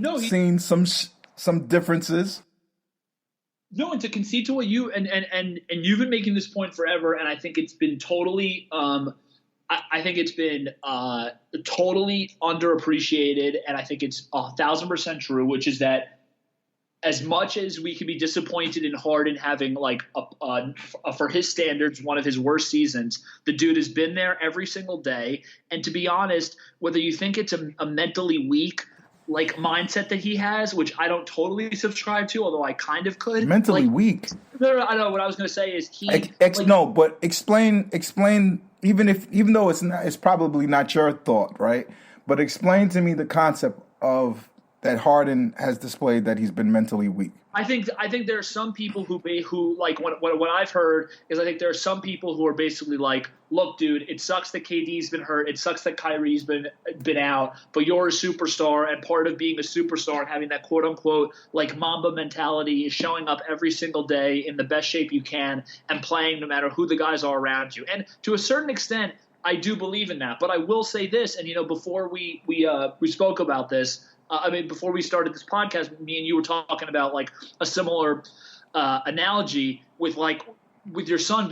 No, seen some differences. No, and to concede to what and you've been making this point forever, and I think it's been totally I think it's been totally underappreciated, and I think it's 1,000% true, which is that as much as we can be disappointed in Harden having like for his standards one of his worst seasons, the dude has been there every single day. And to be honest, whether you think it's a mentally weak like mindset that he has, which I don't totally subscribe to, although I kind of could. Mentally like, weak. I know what I was going to say is no, but explain. Even though it's probably not your thought, right? But explain to me the concept of that Harden has displayed that he's been mentally weak. I think there are some people who like what I've heard is I think there are some people who are basically like, look, dude, it sucks that KD's been hurt, it sucks that Kyrie's been out, but you're a superstar, and part of being a superstar and having that quote unquote like Mamba mentality is showing up every single day in the best shape you can and playing no matter who the guys are around you. And to a certain extent, I do believe in that. But I will say this, and before we spoke about this. Before we started this podcast, me and you were talking about like a similar analogy with your son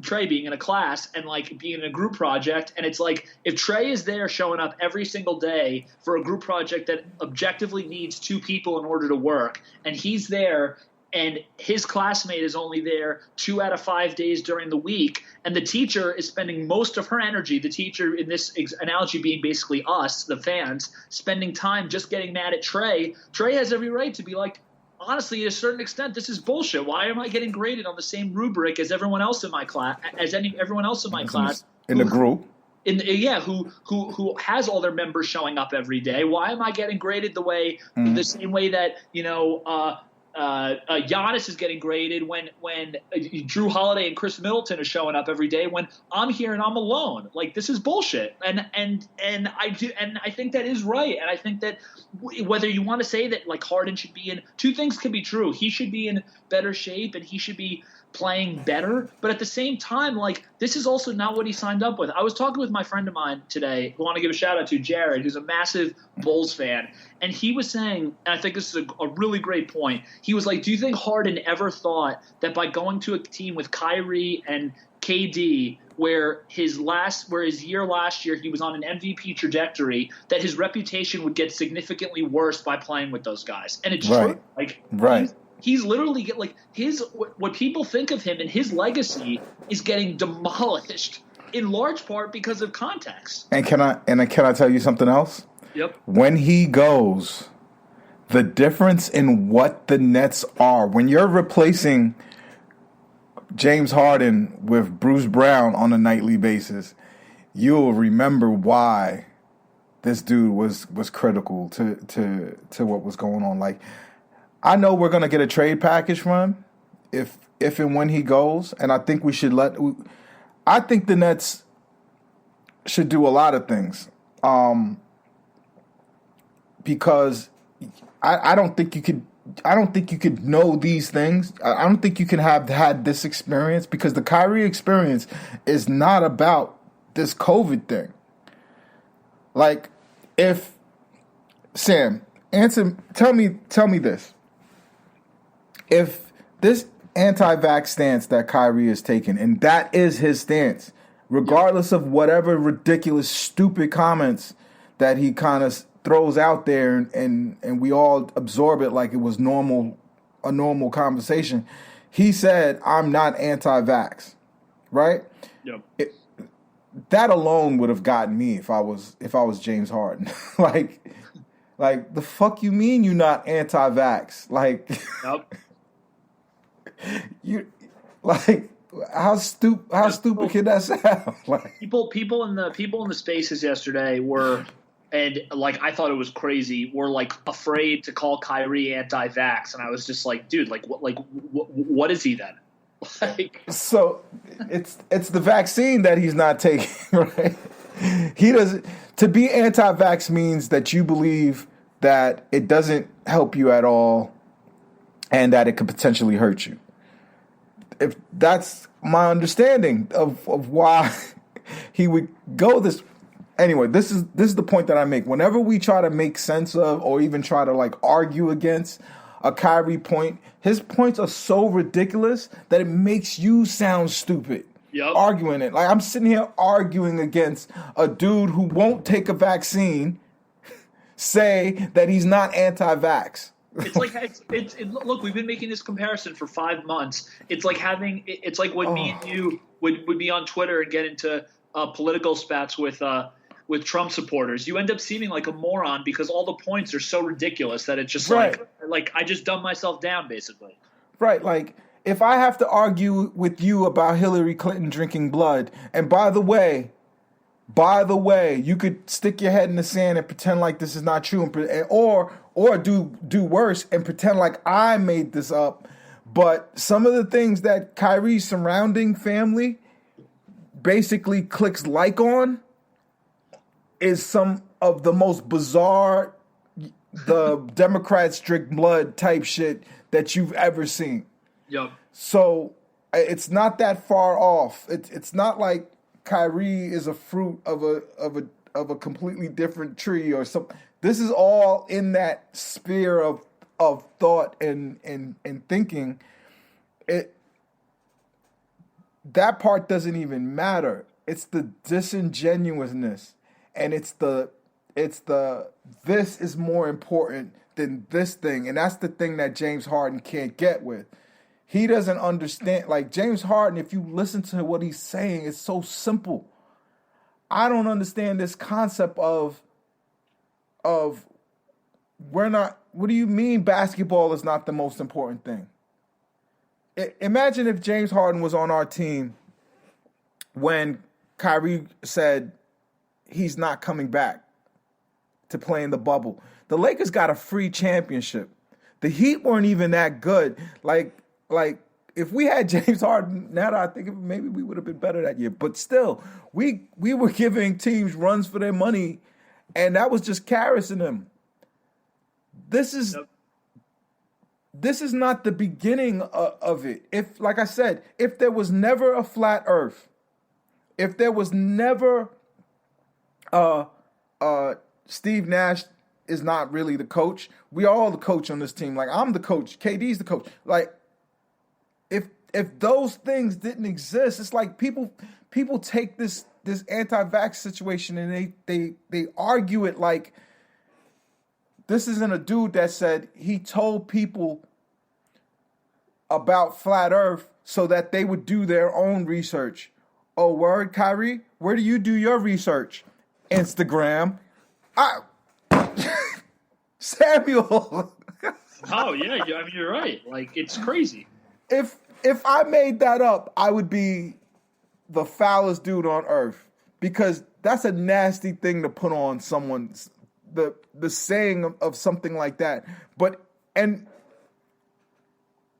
Trey being in a class and like being in a group project. And it's like, if Trey is there showing up every single day for a group project that objectively needs 2 people in order to work, and he's there and his classmate is only there 2 out of 5 days during the week, and the teacher is spending most of her energy, the teacher in this analogy being basically us, the fans, spending time just getting mad at Trey. Trey has every right to be like, honestly, to a certain extent, this is bullshit. Why am I getting graded on the same rubric as everyone else in my class, in the group? Who has all their members showing up every day? Why am I getting graded the same way that Giannis is getting graded when Drew Holiday and Chris Middleton are showing up every day when I'm here and I'm alone? Like, this is bullshit. And I think that is right. And I think that whether you want to say that like Harden should be in, 2 things can be true. He should be in better shape and he should be playing better, but at the same time, like, this is also not what he signed up with. I was talking with my friend of mine today who I want to give a shout out to, Jared, who's a massive Bulls fan, and he was saying, and I think this is a really great point, he was like, do you think Harden ever thought that by going to a team with Kyrie and KD, where his year last year he was on an MVP trajectory, that his reputation would get significantly worse by playing with those guys? And it's true. Like, right. He's literally what people think of him and his legacy is getting demolished in large part because of context. And can I tell you something else? Yep. When he goes, the difference in what the Nets are, when you're replacing James Harden with Bruce Brown on a nightly basis, you'll remember why this dude was critical to what was going on. Like, I know we're going to get a trade package from him if and when he goes, and I think we should I think the Nets should do a lot of things, because I don't think you could know these things. I don't think you can have had this experience, because the Kyrie experience is not about this COVID thing. Like, if Sam, tell me this. If this anti-vax stance that Kyrie is taking, and that is his stance, regardless of whatever ridiculous, stupid comments that he kind of throws out there, and we all absorb it like it was a normal conversation. He said, "I'm not anti-vax," right? Yep. That alone would have gotten me if I was James Harden. like the fuck you mean you not anti-vax? Like. Yep. You like how stupid can that sound? Like, people in the spaces yesterday were, and like I thought it was crazy, were like afraid to call Kyrie anti-vax, and I was just like, dude, what is he then? Like, so it's the vaccine that he's not taking, right? He doesn't. To be anti-vax means that you believe that it doesn't help you at all, and that it could potentially hurt you. If that's my understanding of why he would go this, Anyway, this is the point that I make. Whenever we try to make sense of or even try to like argue against a Kyrie point, his points are so ridiculous that it makes you sound stupid. Yep. Arguing it. Like I'm sitting here arguing against a dude who won't take a vaccine, say that he's not anti-vax. It's like look, we've been making this comparison for 5 months. It's like when me and you would be on Twitter and get into political spats with Trump supporters. You end up seeming like a moron because all the points are so ridiculous that it's just like I just dumb myself down basically. Right, like if I have to argue with you about Hillary Clinton drinking blood, and by the way, you could stick your head in the sand and pretend like this is not true, or do worse and pretend like I made this up. But some of the things that Kyrie's surrounding family basically clicks like on is some of the most bizarre, the Democrats drink blood type shit that you've ever seen. Yep. So it's not that far off. It's not like Kyrie is a fruit of a completely different tree or something. This is all in that sphere of thought and thinking. That part doesn't even matter. It's the disingenuousness, and it's the this is more important than this thing, and that's the thing that James Harden can't get with. He doesn't understand. Like James Harden, if you listen to what he's saying, it's so simple. I don't understand this concept of we're not. What do you mean basketball is not the most important thing? Imagine if James Harden was on our team when Kyrie said he's not coming back to play in the bubble. The Lakers got a free championship. The Heat weren't even that good. Like if we had James Harden, now that I think of it, maybe we would have been better that year. But still, we were giving teams runs for their money, and that was just Karras and them. This is not the beginning of it. If, like I said, if there was never a flat Earth, if there was never Steve Nash is not really the coach. We are all the coach on this team. Like I'm the coach. KD's the coach. Like if those things didn't exist, it's like people take this anti-vax situation and they argue it like this isn't a dude that said he told people about flat Earth so that they would do their own research. Oh, word, Kyrie? Where do you do your research? Instagram. Samuel. Oh yeah, I mean you're right. Like it's crazy. If I made that up, I would be the foulest dude on earth because that's a nasty thing to put on someone's the saying of something like that. And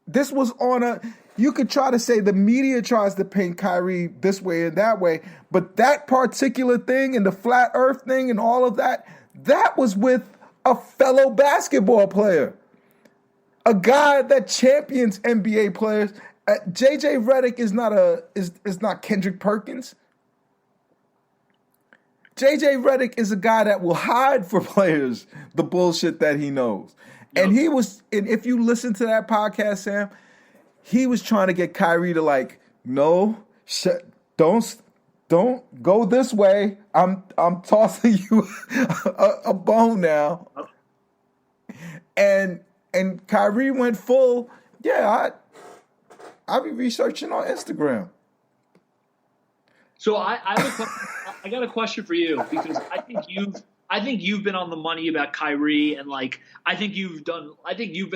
this was on you could try to say the media tries to paint Kyrie this way and that way, but that particular thing and the flat earth thing and all of that was with a fellow basketball player, a guy that champions NBA players. JJ Redick is not Kendrick Perkins. JJ Redick is a guy that will hide for players the bullshit that he knows. Yep. And if you listen to that podcast, Sam, he was trying to get Kyrie to like, no, don't go this way. I'm tossing you a bone now. And Kyrie went full. Yeah, I'll be researching on Instagram. So I got a question for you because I think you've been on the money about Kyrie, and like I think you've been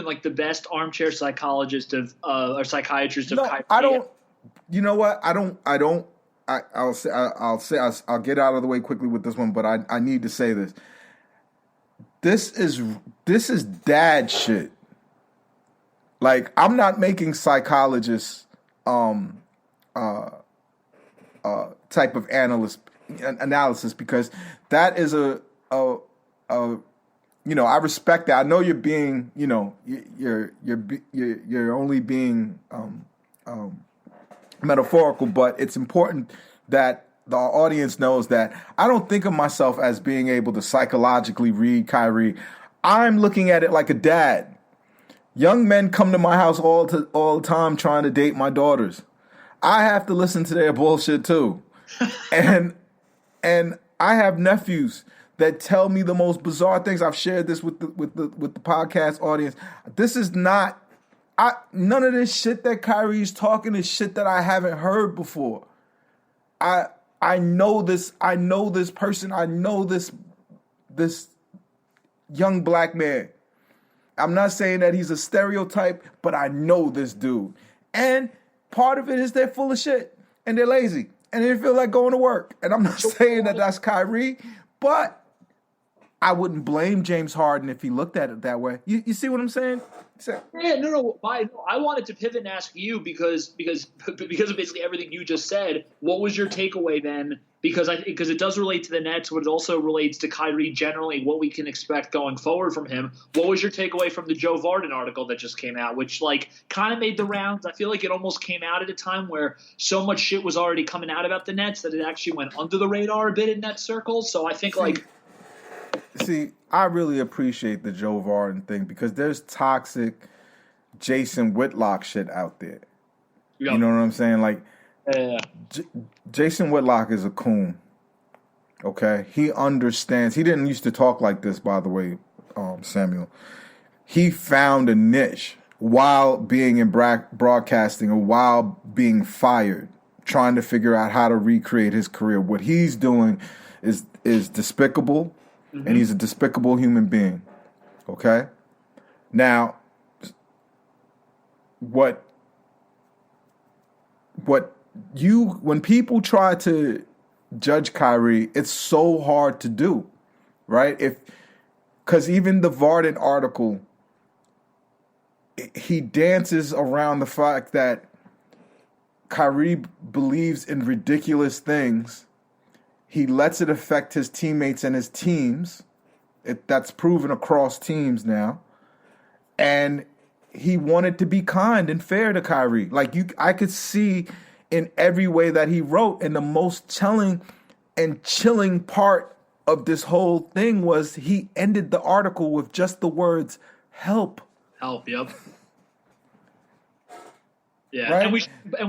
like the best armchair psychologist or psychiatrist of Kyrie. I don't. You know what? I'll get out of the way quickly with this one, but I need to say this. This is dad shit. Like I'm not making psychologists type of analysis because that is a I respect that. I know you're being you're only being metaphorical, but it's important that the audience knows that I don't think of myself as being able to psychologically read Kyrie. I'm looking at it like a dad. Young men come to my house all the time trying to date my daughters. I have to listen to their bullshit too. and I have nephews that tell me the most bizarre things. I've shared this with the podcast audience. This is not none of this shit that Kyrie's talking is shit that I haven't heard before. I know this person. I know this young black man. I'm not saying that he's a stereotype, but I know this dude. And part of it is they're full of shit and they're lazy and they feel like going to work. And I'm not saying that that's Kyrie, but I wouldn't blame James Harden if he looked at it that way. You see what I'm saying? Yeah, no. I wanted to pivot and ask you because of basically everything you just said. What was your takeaway then? Because it does relate to the Nets, but it also relates to Kyrie generally. What we can expect going forward from him. What was your takeaway from the Joe Varden article that just came out, which kind of made the rounds? I feel like it almost came out at a time where so much shit was already coming out about the Nets that it actually went under the radar a bit in Net circles. So I think See, I really appreciate the Joe Varden thing because there's toxic Jason Whitlock shit out there. Yep. You know what I'm saying? Jason Whitlock is a coon. Okay? He understands. He didn't used to talk like this, by the way, Samuel. He found a niche while being in broadcasting or while being fired, trying to figure out how to recreate his career. What he's doing is despicable. Mm-hmm. And he's a despicable human being. Okay? Now, when people try to judge Kyrie, it's so hard to do, right? Because even the Varden article, he dances around the fact that Kyrie believes in ridiculous things. He lets it affect his teammates and his teams. That's proven across teams now. And he wanted to be kind and fair to Kyrie. I could see in every way that he wrote, and the most telling and chilling part of this whole thing was he ended the article with just the words, help. Help, yep. Yeah, right? and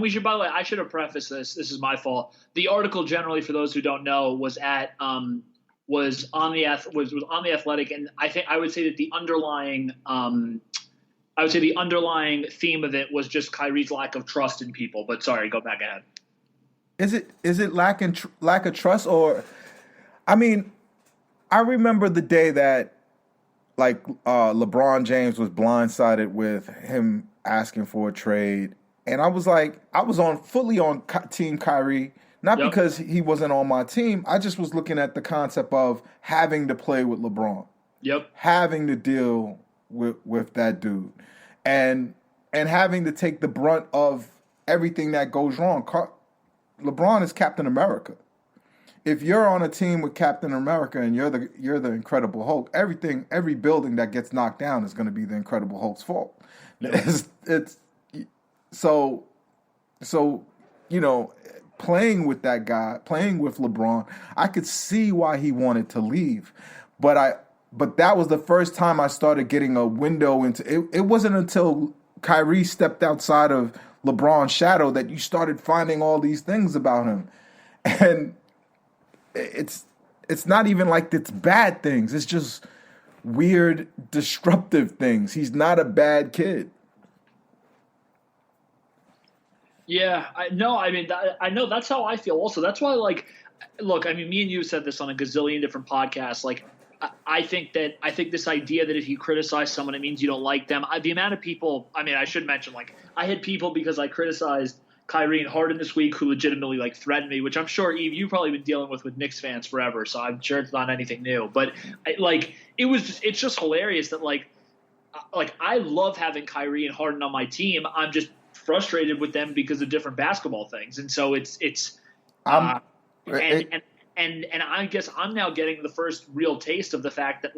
we should. By the way, I should have prefaced this. This is my fault. The article, generally, for those who don't know, was on the Athletic, and I would say that the underlying theme of it was just Kyrie's lack of trust in people. But sorry, go back ahead. Is it lack of trust, or I mean, I remember the day that LeBron James was blindsided with him asking for a trade. And I was fully on Team Kyrie, not because he wasn't on my team. I just was looking at the concept of having to play with LeBron. Yep. Having to deal with that dude. And having to take the brunt of everything that goes wrong. LeBron is Captain America. If you're on a team with Captain America and you're the Incredible Hulk, every building that gets knocked down is going to be the Incredible Hulk's fault. Yep. So, playing with that guy, playing with LeBron, I could see why he wanted to leave. But that was the first time I started getting a window into it. It wasn't until Kyrie stepped outside of LeBron's shadow that you started finding all these things about him. And it's not even like it's bad things. It's just weird, disruptive things. He's not a bad kid. Yeah, I know that's how I feel also. That's why, look, I mean, me and you said this on a gazillion different podcasts. I think this idea that if you criticize someone, it means you don't like them. The amount of people, I mean, I should mention, I had people because I criticized Kyrie and Harden this week who legitimately threatened me, which I'm sure, Yves, you've probably been dealing with Knicks fans forever, so I'm sure it's not anything new. But it's just hilarious that I love having Kyrie and Harden on my team. I'm just frustrated with them because of different basketball things, and so and I guess I'm now getting the first real taste of the fact that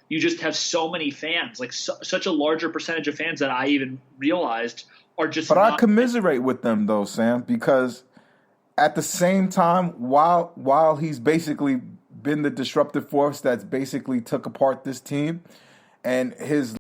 you just have so many fans, such a larger percentage of fans that I even realized are just. But I commiserate with them though, Sam, because at the same time, while he's basically been the disruptive force that's basically took apart this team, and his